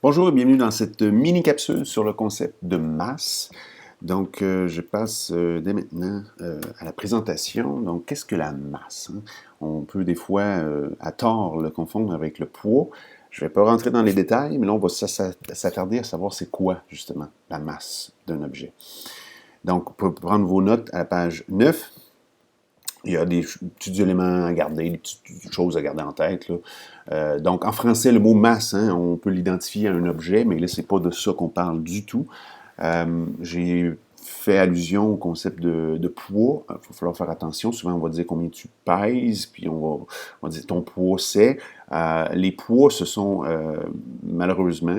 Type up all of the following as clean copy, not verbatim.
Bonjour et bienvenue dans cette mini-capsule sur le concept de masse. Donc, je passe dès maintenant à la présentation. Donc, qu'est-ce que la masse, hein? On peut des fois, à tort, le confondre avec le poids. Je ne vais pas rentrer dans les détails, mais là, on va s'attarder à savoir c'est quoi, justement, la masse d'un objet. Donc, pour prendre vos notes à la page 9, il y a des petits éléments à garder, des petites choses à garder en tête, là. Donc, en français, le mot masse, hein, on peut l'identifier à un objet, mais là, c'est pas de ça qu'on parle du tout. J'ai fait allusion au concept de poids. Il va falloir faire attention. Souvent, on va dire combien tu pèses, puis on va dire ton poids c'est. Les poids, ce sont malheureusement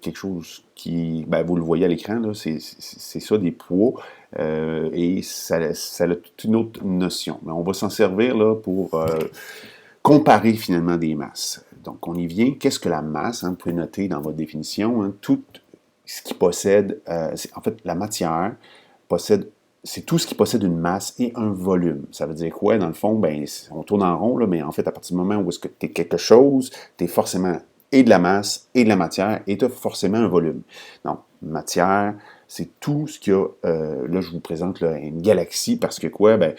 quelque chose qui, ben, vous le voyez à l'écran, là, c'est ça des poids. Et ça a toute une autre notion. Mais on va s'en servir là, pour comparer finalement des masses. Donc, on y vient. Qu'est-ce que la masse? Hein? Vous pouvez noter dans votre définition, hein, tout ce qui possède, en fait, la matière possède, c'est tout ce qui possède une masse et un volume. Ça veut dire quoi? Dans le fond, ben, on tourne en rond, là, mais en fait, à partir du moment où est-ce que tu es quelque chose, tu es forcément et de la masse et de la matière, et tu as forcément un volume. Donc, matière, c'est tout ce qu'il y a, là, je vous présente là, une galaxie, parce que quoi? Ben,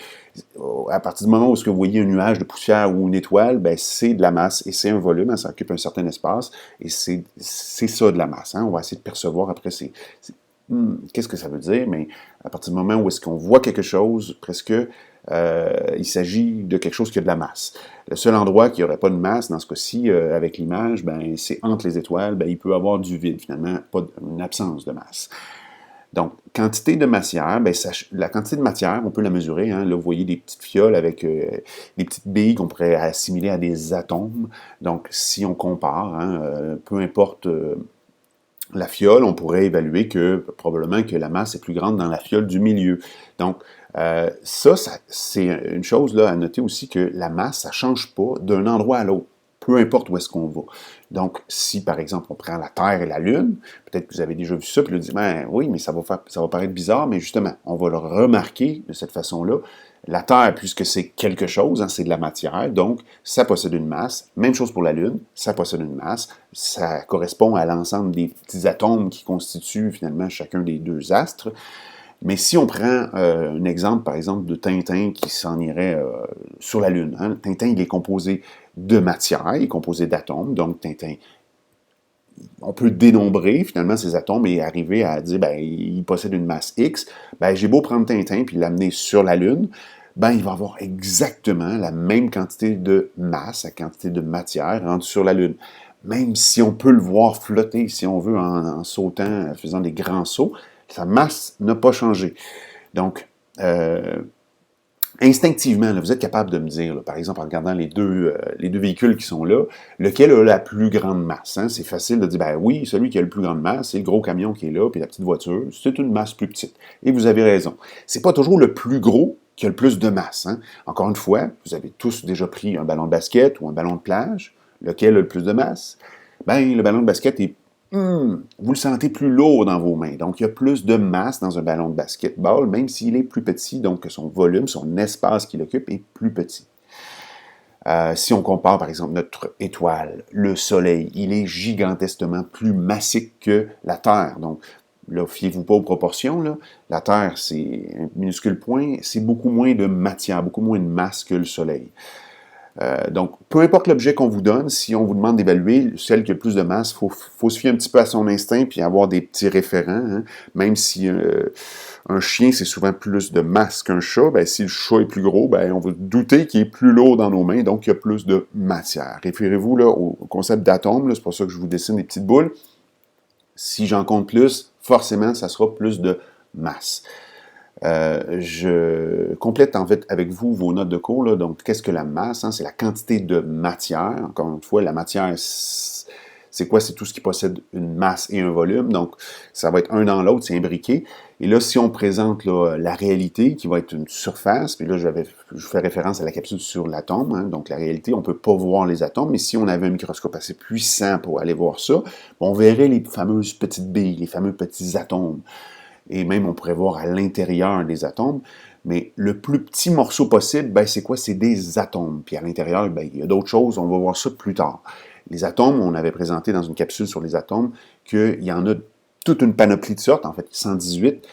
à partir du moment où est-ce que vous voyez un nuage de poussière ou une étoile, ben, c'est de la masse et c'est un volume, hein, ça occupe un certain espace, et c'est ça de la masse. Hein? On va essayer de percevoir après, qu'est-ce que ça veut dire? Mais à partir du moment où est-ce qu'on voit quelque chose, presque, il s'agit de quelque chose qui a de la masse. Le seul endroit qui n'aurait pas de masse, dans ce cas-ci, avec l'image, ben, c'est entre les étoiles, ben, il peut y avoir du vide, finalement, pas une absence de masse. Donc, quantité de matière, ben, la quantité de matière, on peut la mesurer. Hein. Là, vous voyez des petites fioles avec des petites billes qu'on pourrait assimiler à des atomes. Donc, si on compare, hein, peu importe la fiole, on pourrait évaluer que probablement que la masse est plus grande dans la fiole du milieu. Donc, ça c'est une chose là, à noter aussi que la masse, ça ne change pas d'un endroit à l'autre, peu importe où est-ce qu'on va. Donc, si par exemple on prend la Terre et la Lune, peut-être que vous avez déjà vu ça, puis vous dites, ben oui, mais ça va paraître bizarre, mais justement, on va le remarquer de cette façon-là. La Terre, puisque c'est quelque chose, hein, c'est de la matière, donc ça possède une masse. Même chose pour la Lune, ça possède une masse. Ça correspond à l'ensemble des petits atomes qui constituent finalement chacun des deux astres. Mais si on prend un exemple, par exemple, de Tintin qui s'en irait sur la Lune, hein, Tintin, il est composé de matière, il est composé d'atomes, donc Tintin, on peut dénombrer finalement ces atomes et arriver à dire, ben, il possède une masse X. Ben, j'ai beau prendre Tintin puis l'amener sur la Lune, ben, il va avoir exactement la même quantité de masse, la quantité de matière rendue sur la Lune. Même si on peut le voir flotter, si on veut, en sautant, en faisant des grands sauts, sa masse n'a pas changé. Donc, instinctivement, là, vous êtes capable de me dire, là, par exemple, en regardant les deux véhicules qui sont là, lequel a la plus grande masse? Hein? C'est facile de dire, ben oui, celui qui a le plus grande masse, c'est le gros camion qui est là, puis la petite voiture, c'est une masse plus petite. Et vous avez raison. C'est pas toujours le plus gros qui a le plus de masse. Hein? Encore une fois, vous avez tous déjà pris un ballon de basket ou un ballon de plage. Lequel a le plus de masse? Ben, le ballon de basket est vous le sentez plus lourd dans vos mains. Donc, il y a plus de masse dans un ballon de basketball, même s'il est plus petit, donc son volume, son espace qu'il occupe est plus petit. Si on compare, par exemple, notre étoile, le Soleil, il est gigantesquement plus massif que la Terre. Donc, là, fiez-vous pas aux proportions. Là. La Terre, c'est un minuscule point, c'est beaucoup moins de matière, beaucoup moins de masse que le Soleil. Donc, peu importe l'objet qu'on vous donne, si on vous demande d'évaluer celle qui a le plus de masse, il faut se fier un petit peu à son instinct puis avoir des petits référents. Hein. Même si un chien, c'est souvent plus de masse qu'un chat, ben, si le chat est plus gros, ben, on va douter qu'il est plus lourd dans nos mains, donc il y a plus de matière. Référez-vous là, au concept d'atome, c'est pour ça que je vous dessine des petites boules. Si j'en compte plus, forcément, ça sera plus de masse. Je complète en fait avec vous vos notes de cours. Là. Donc, qu'est-ce que la masse? Hein? C'est la quantité de matière. Encore une fois, la matière, c'est quoi? C'est tout ce qui possède une masse et un volume. Donc, ça va être un dans l'autre, c'est imbriqué. Et là, si on présente là, la réalité, qui va être une surface, puis là, je fais référence à la capsule sur l'atome. Hein? Donc, la réalité, on ne peut pas voir les atomes, mais si on avait un microscope assez puissant pour aller voir ça, on verrait les fameuses petites billes, les fameux petits atomes. Et même on pourrait voir à l'intérieur des atomes, mais le plus petit morceau possible, ben, c'est quoi? C'est des atomes. Puis à l'intérieur, ben, il y a d'autres choses, on va voir ça plus tard. Les atomes, on avait présenté dans une capsule sur les atomes qu'il y en a toute une panoplie de sortes, en fait 118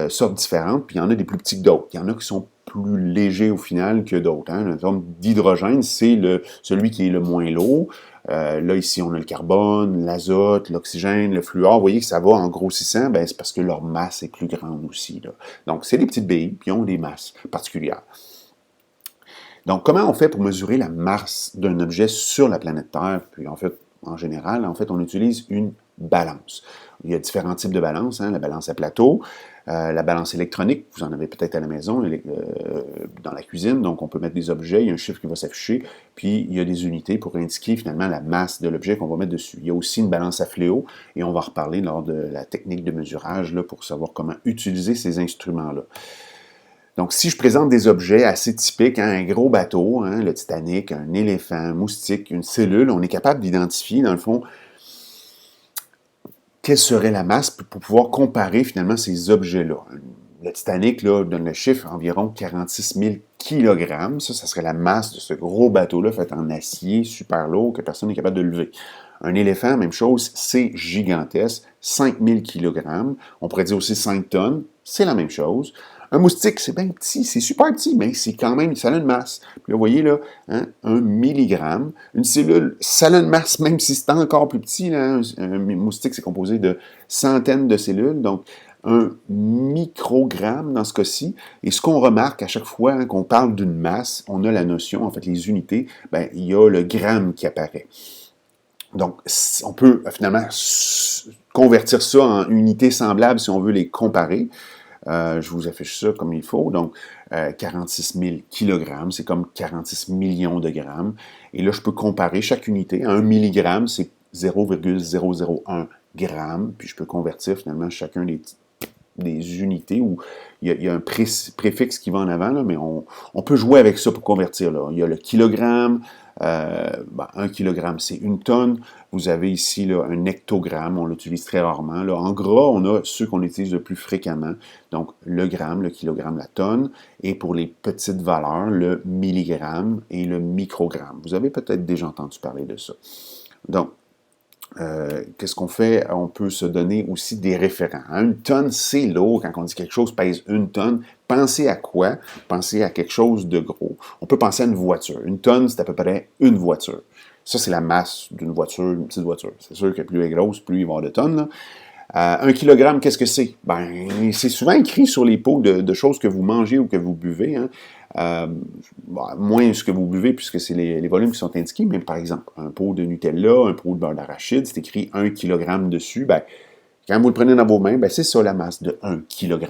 sortes différentes, puis il y en a des plus petits que d'autres. Il y en a qui sont plus légers au final que d'autres. Hein. L'atome d'hydrogène, c'est celui qui est le moins lourd. Là, ici, on a le carbone, l'azote, l'oxygène, le fluor. Vous voyez que ça va en grossissant, ben, c'est parce que leur masse est plus grande aussi. Là. Donc, c'est des petites billes, puis ils ont des masses particulières. Donc, comment on fait pour mesurer la masse d'un objet sur la planète Terre? Puis, en fait, en général, on utilise une balance. Il y a différents types de balances, hein, la balance à plateau, la balance électronique, vous en avez peut-être à la maison, dans la cuisine, donc on peut mettre des objets, il y a un chiffre qui va s'afficher, puis il y a des unités pour indiquer finalement la masse de l'objet qu'on va mettre dessus. Il y a aussi une balance à fléau, et on va en reparler lors de la technique de mesurage là, pour savoir comment utiliser ces instruments-là. Donc, si je présente des objets assez typiques, hein, un gros bateau, hein, le Titanic, un éléphant, un moustique, une cellule, on est capable d'identifier, dans le fond, quelle serait la masse pour pouvoir comparer finalement ces objets-là. Le Titanic là, donne le chiffre environ 46 000 kg. Ça serait la masse de ce gros bateau-là fait en acier, super lourd, que personne n'est capable de lever. Un éléphant, même chose, c'est gigantesque, 5 000 kg. On pourrait dire aussi 5 tonnes, c'est la même chose. Un moustique, c'est bien petit, c'est super petit, mais c'est quand même, ça a une masse. Puis là, vous voyez là, hein, 1 milligramme. Une cellule, ça a une masse, même si c'est encore plus petit. Là, un moustique, c'est composé de centaines de cellules, donc 1 microgramme dans ce cas-ci. Et ce qu'on remarque à chaque fois hein, qu'on parle d'une masse, on a la notion, en fait, les unités, ben, il y a le gramme qui apparaît. Donc, on peut finalement convertir ça en unités semblables si on veut les comparer. Je vous affiche ça comme il faut. Donc, 46 000 kg, c'est comme 46 millions de grammes. Et là, je peux comparer chaque unité. 1 milligramme, c'est 0,001 g. Puis je peux convertir finalement chacun des unités où il y a un préfixe qui va en avant, là, mais on peut jouer avec ça pour convertir. Là. Il y a le kilogramme. 1 kg, c'est 1 tonne. Vous avez ici là, un hectogramme, on l'utilise très rarement. Là. En gras, on a ceux qu'on utilise le plus fréquemment. Donc, le gramme, le kilogramme, la tonne. Et pour les petites valeurs, le milligramme et le microgramme. Vous avez peut-être déjà entendu parler de ça. Donc, qu'est-ce qu'on fait? On peut se donner aussi des référents. 1 tonne, c'est lourd. Quand on dit quelque chose pèse 1 tonne, pensez à quoi? Pensez à quelque chose de gros. On peut penser à une voiture. 1 tonne, c'est à peu près une voiture. Ça, c'est la masse d'une voiture, une petite voiture. C'est sûr que plus elle est grosse, plus il va y avoir de tonnes. 1 kilogramme, qu'est-ce que c'est? Ben, c'est souvent écrit sur les pots de choses que vous mangez ou que vous buvez. Hein. Moins ce que vous buvez, puisque c'est les volumes qui sont indiqués, mais par exemple, un pot de Nutella, un pot de beurre d'arachide, c'est écrit 1 kg dessus. Ben, quand vous le prenez dans vos mains, ben, c'est ça la masse de 1 kg.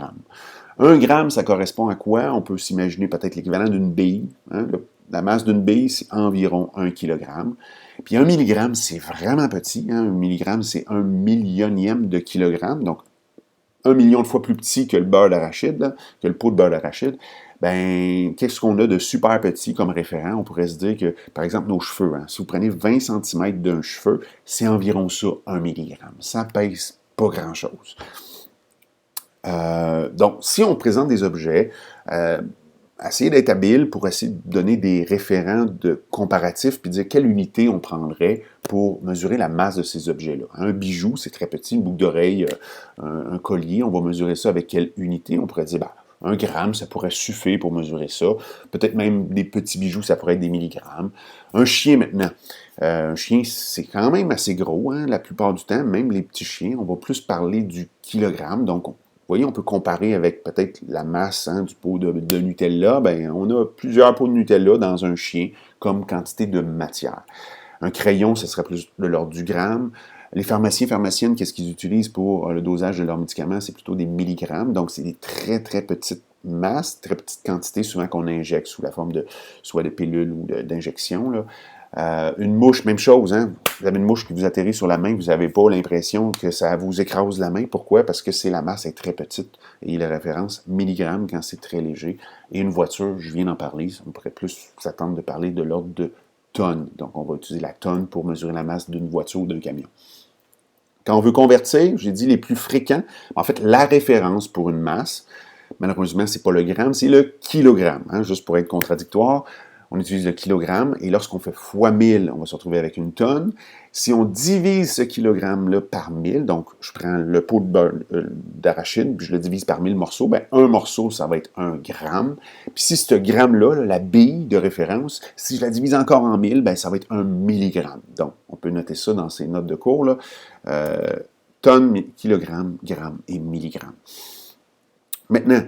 1 gramme, ça correspond à quoi? On peut s'imaginer peut-être l'équivalent d'une bille. Hein? La masse d'une bille, c'est environ 1 kg. Puis 1 milligramme, c'est vraiment petit. Hein? 1 milligramme, c'est 1 millionième de kilogramme. Donc, 1 million de fois plus petit que le beurre d'arachide, que le pot de beurre d'arachide. Ben, qu'est-ce qu'on a de super petit comme référent? On pourrait se dire que, par exemple, nos cheveux. Hein? Si vous prenez 20 cm d'un cheveu, c'est environ ça, 1 milligramme. Ça pèse pas grand-chose. Donc, si on présente des objets, essayez d'être habile pour essayer de donner des référents de comparatifs puis dire quelle unité on prendrait pour mesurer la masse de ces objets-là. Un bijou, c'est très petit, une boucle d'oreille, un collier, on va mesurer ça avec quelle unité? On pourrait dire, ben, 1 gramme, ça pourrait suffire pour mesurer ça. Peut-être même des petits bijoux, ça pourrait être des milligrammes. Un chien maintenant. Un chien, c'est quand même assez gros, hein, la plupart du temps, même les petits chiens. On va plus parler du kilogramme. Donc, vous voyez, on peut comparer avec peut-être la masse hein, du pot de Nutella. Ben, on a plusieurs pots de Nutella dans un chien comme quantité de matière. Un crayon, ce serait plus de l'ordre du gramme. Les pharmaciens, pharmaciennes, qu'est-ce qu'ils utilisent pour le dosage de leurs médicaments? C'est plutôt des milligrammes. Donc, c'est des très, très petites masses, très petites quantités, souvent qu'on injecte sous la forme de soit de pilules ou d'injections. Une mouche, même chose. Hein? Vous avez une mouche qui vous atterrit sur la main, vous n'avez pas l'impression que ça vous écrase la main. Pourquoi? Parce que la masse est très petite. Et la référence milligrammes quand c'est très léger. Et une voiture, je viens d'en parler, on pourrait plus s'attendre de parler de l'ordre de tonnes. Donc, on va utiliser la tonne pour mesurer la masse d'une voiture ou d'un camion. Quand on veut convertir, j'ai dit les plus fréquents, en fait, la référence pour une masse, malheureusement, ce n'est pas le gramme, c'est le kilogramme. Hein, juste pour être contradictoire, on utilise le kilogramme, et lorsqu'on fait fois 1000, on va se retrouver avec une tonne. Si on divise ce kilogramme-là par 1000, donc je prends le pot d'arachide, puis je le divise par 1000 morceaux, ben un morceau, ça va être 1 gramme. Puis si ce gramme-là, la bille de référence, si je la divise encore en 1000, ben ça va être 1 milligramme. Donc, on peut noter ça dans ces notes de cours, là. Tonnes, kilogrammes, grammes et milligrammes. Maintenant,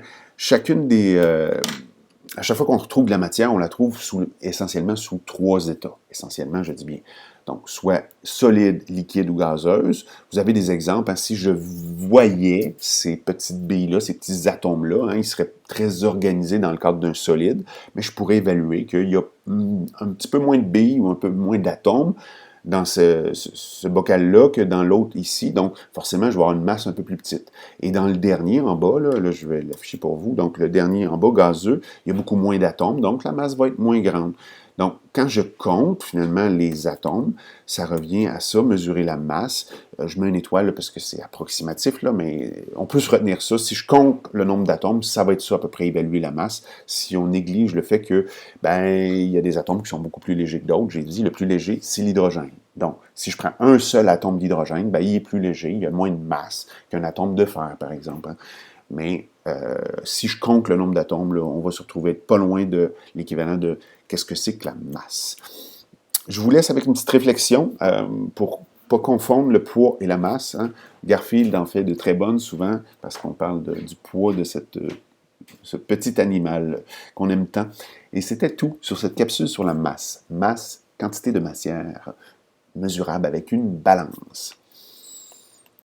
à chaque fois qu'on retrouve de la matière, on la trouve essentiellement sous 3 états. Essentiellement, je dis bien. Donc, soit solide, liquide ou gazeuse. Vous avez des exemples. Hein, si je voyais ces petites billes-là, ces petits atomes-là, hein, ils seraient très organisés dans le cadre d'un solide, mais je pourrais évaluer qu'il y a un petit peu moins de billes ou un peu moins d'atomes dans ce bocal-là que dans l'autre ici. Donc, forcément, je vais avoir une masse un peu plus petite. Et dans le dernier, en bas, là je vais l'afficher pour vous, donc le dernier en bas, gazeux, il y a beaucoup moins d'atomes, donc la masse va être moins grande. Donc, quand je compte finalement les atomes, ça revient à ça, mesurer la masse. Je mets une étoile là, parce que c'est approximatif, là, mais on peut se retenir ça. Si je compte le nombre d'atomes, ça va être ça à peu près évaluer la masse. Si on néglige le fait que, il y a des atomes qui sont beaucoup plus légers que d'autres, j'ai dit le plus léger, c'est l'hydrogène. Donc, si je prends un seul atome d'hydrogène, il est plus léger, il a moins de masse qu'un atome de fer, par exemple. Hein. Mais si je compte le nombre d'atomes, là, on va se retrouver pas loin de l'équivalent de qu'est-ce que c'est que la masse. Je vous laisse avec une petite réflexion pour ne pas confondre le poids et la masse. Hein. Garfield en fait de très bonnes souvent parce qu'on parle du poids de ce petit animal qu'on aime tant. Et c'était tout sur cette capsule sur la masse. Masse, quantité de matière mesurable avec une balance.